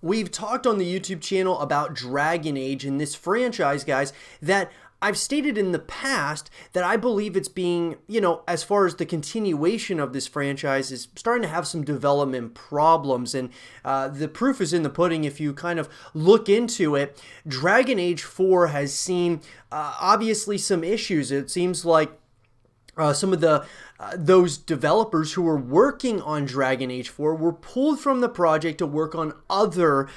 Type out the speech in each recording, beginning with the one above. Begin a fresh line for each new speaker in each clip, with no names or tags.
We've talked on the YouTube channel about Dragon Age and this franchise, guys, that I've stated in the past that I believe it's being, as far as the continuation of this franchise is starting to have some development problems. And the proof is in the pudding if you kind of look into it. Dragon Age 4 has seen obviously some issues. It seems like some of those developers who were working on Dragon Age 4 were pulled from the project to work on other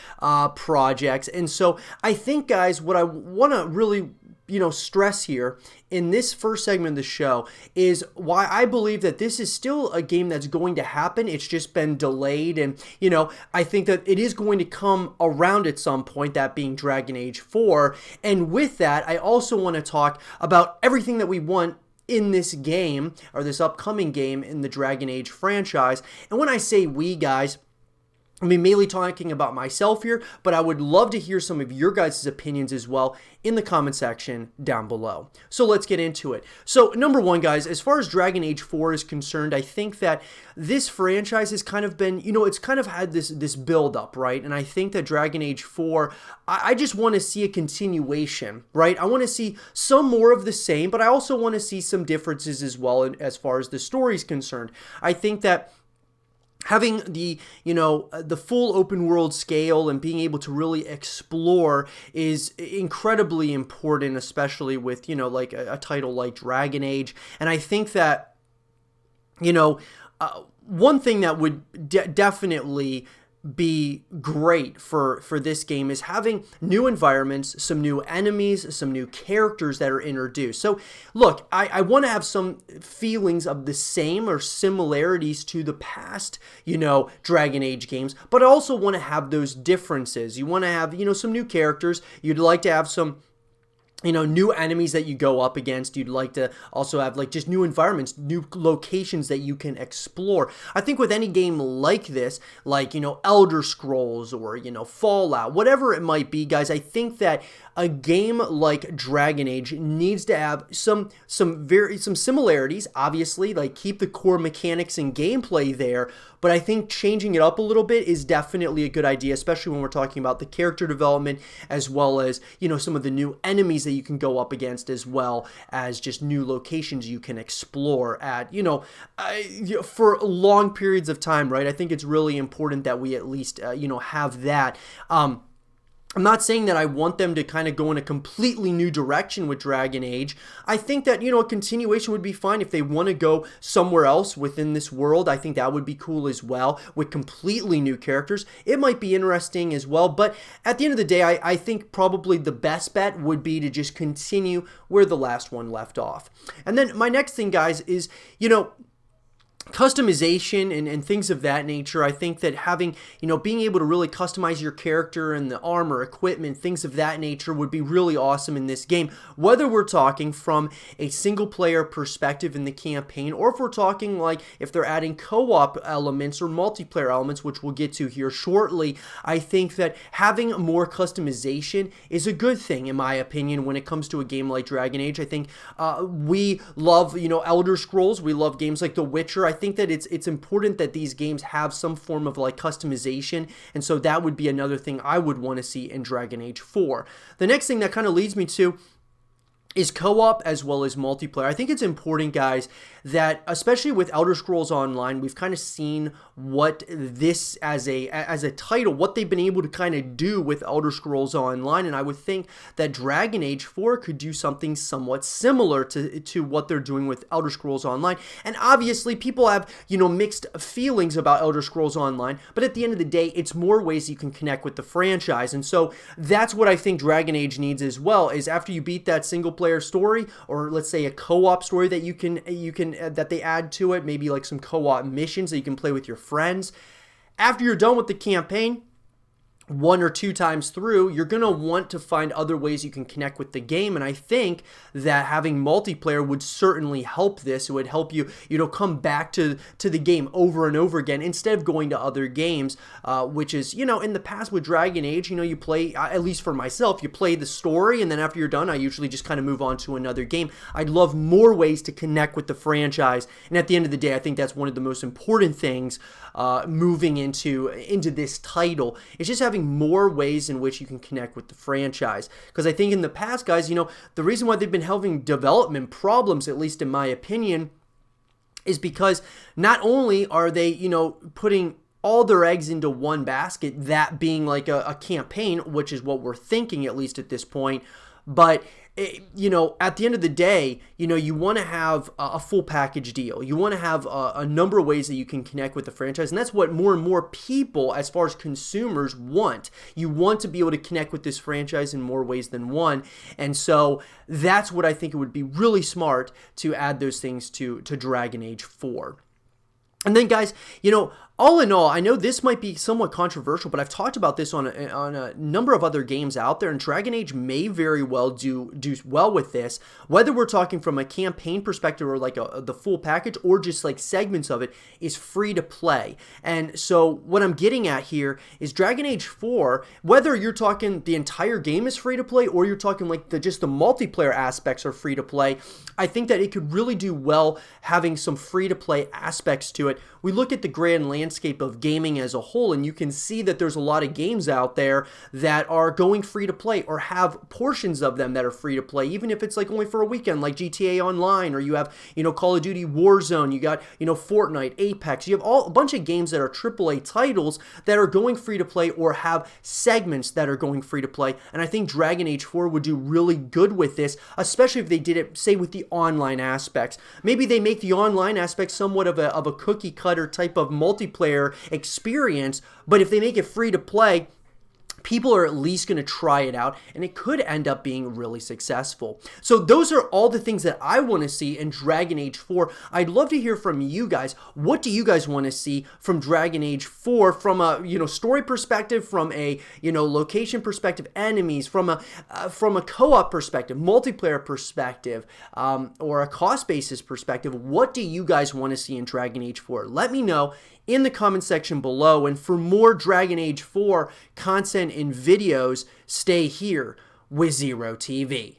projects. And so I think, guys, what I want to really stress here in this first segment of the show is why I believe that this is still a game that's going to happen. It's just been delayed, and I think that it is going to come around at some point, that being Dragon Age 4. And with that, I also want to talk about everything that we want in this game, or this upcoming game in the Dragon Age franchise. And when I say we, guys, I mean mainly talking about myself here, but I would love to hear some of your guys' opinions as well in the comment section down below. So let's get into it. So number one, guys, as far as Dragon Age 4 is concerned, I think that this franchise has kind of been, it's kind of had this build up, right? And I think that Dragon Age 4, I just want to see a continuation, right? I want to see some more of the same, but I also want to see some differences as well as far as the story is concerned. I think that having the full open world scale and being able to really explore is incredibly important, especially with like a title like Dragon Age. And I think that one thing that would definitely be great for this game is having new environments, some new enemies, some new characters that are introduced. So look, I want to have some feelings of the same or similarities to the past, Dragon Age games, but I also want to have those differences. You want to have, some new characters. You'd like to have some new enemies that you go up against. You'd like to also have just new environments, new locations that you can explore. I think with any game like this, like, Elder Scrolls or, Fallout, whatever it might be, guys, I think that a game like Dragon Age needs to have some similarities, obviously, like keep the core mechanics and gameplay there, but I think changing it up a little bit is definitely a good idea, especially when we're talking about the character development as well as, some of the new enemies that you can go up against, as well as just new locations you can explore at, for long periods of time, right? I think it's really important that we at least, have that. I'm not saying that I want them to kind of go in a completely new direction with Dragon Age. I think that, a continuation would be fine. If they want to go somewhere else within this world, I think that would be cool as well, with completely new characters. It might be interesting as well, but at the end of the day, I think probably the best bet would be to just continue where the last one left off. And then my next thing, guys, is, customization and things of that nature. I think that having, being able to really customize your character and the armor, equipment, things of that nature would be really awesome in this game. Whether we're talking from a single player perspective in the campaign, or if we're talking like if they're adding co-op elements or multiplayer elements, which we'll get to here shortly, I think that having more customization is a good thing, in my opinion, when it comes to a game like Dragon Age. I think we love, Elder Scrolls. We love games like The Witcher. I think that it's important that these games have some form of customization, and so that would be another thing I would want to see in Dragon Age 4. The next thing that kind of leads me to is co-op as well as multiplayer. I think it's important, guys, that especially with Elder Scrolls Online, we've kind of seen what this as a title, what they've been able to kind of do with Elder Scrolls Online, and I would think that Dragon Age 4 could do something somewhat similar to what they're doing with Elder Scrolls Online. And obviously, people have, mixed feelings about Elder Scrolls Online, but at the end of the day, it's more ways you can connect with the franchise, and so that's what I think Dragon Age needs as well, is after you beat that single player story, or let's say a co-op story that you can that they add to it, maybe like some co-op missions that you can play with your friends. After you're done with the campaign, one or two times through, you're going to want to find other ways you can connect with the game, and I think that having multiplayer would certainly help this. It would help you, come back to the game over and over again instead of going to other games, which is, in the past with Dragon Age, you play, at least for myself, you play the story, and then after you're done, I usually just kind of move on to another game. I'd love more ways to connect with the franchise, and at the end of the day, I think that's one of the most important things moving into this title, is just having having more ways in which you can connect with the franchise. Because I think in the past, guys, the reason why they've been having development problems, at least in my opinion, is because not only are they, putting all their eggs into one basket, that being like a campaign, which is what we're thinking at least at this point, but at the end of the day, you want to have a full package deal. You want to have a number of ways that you can connect with the franchise, and that's what more and more people, as far as consumers, want. You want to be able to connect with this franchise in more ways than one, and so that's what I think it would be really smart to add those things to Dragon Age 4. And then, guys, all in all, I know this might be somewhat controversial, but I've talked about this on a number of other games out there, and Dragon Age may very well do well with this, whether we're talking from a campaign perspective or like the full package or just like segments of it, is free to play. And so what I'm getting at here is Dragon Age 4, whether you're talking the entire game is free to play or you're talking like just the multiplayer aspects are free to play, I think that it could really do well having some free to play aspects to it. We look at the grand landscape of gaming as a whole, and you can see that there's a lot of games out there that are going free to play or have portions of them that are free to play, even if it's like only for a weekend, like GTA Online, or you have, Call of Duty Warzone, you got, Fortnite, Apex, you have a bunch of games that are AAA titles that are going free to play or have segments that are going free to play, and I think Dragon Age 4 would do really good with this, especially if they did it, say, with the online aspects. Maybe they make the online aspects somewhat of a cookie cutter type of multiplayer experience, but if they make it free to play, people are at least going to try it out, and it could end up being really successful. So those are all the things that I want to see in Dragon Age 4. I'd love to hear from you guys. What do you guys want to see from Dragon Age 4 from a story perspective, from a location perspective, enemies, from a co-op perspective, multiplayer perspective, or a cost basis perspective? What do you guys want to see in Dragon Age 4? Let me know in the comment section below. And for more Dragon Age 4 content and videos, stay here with Zero TV.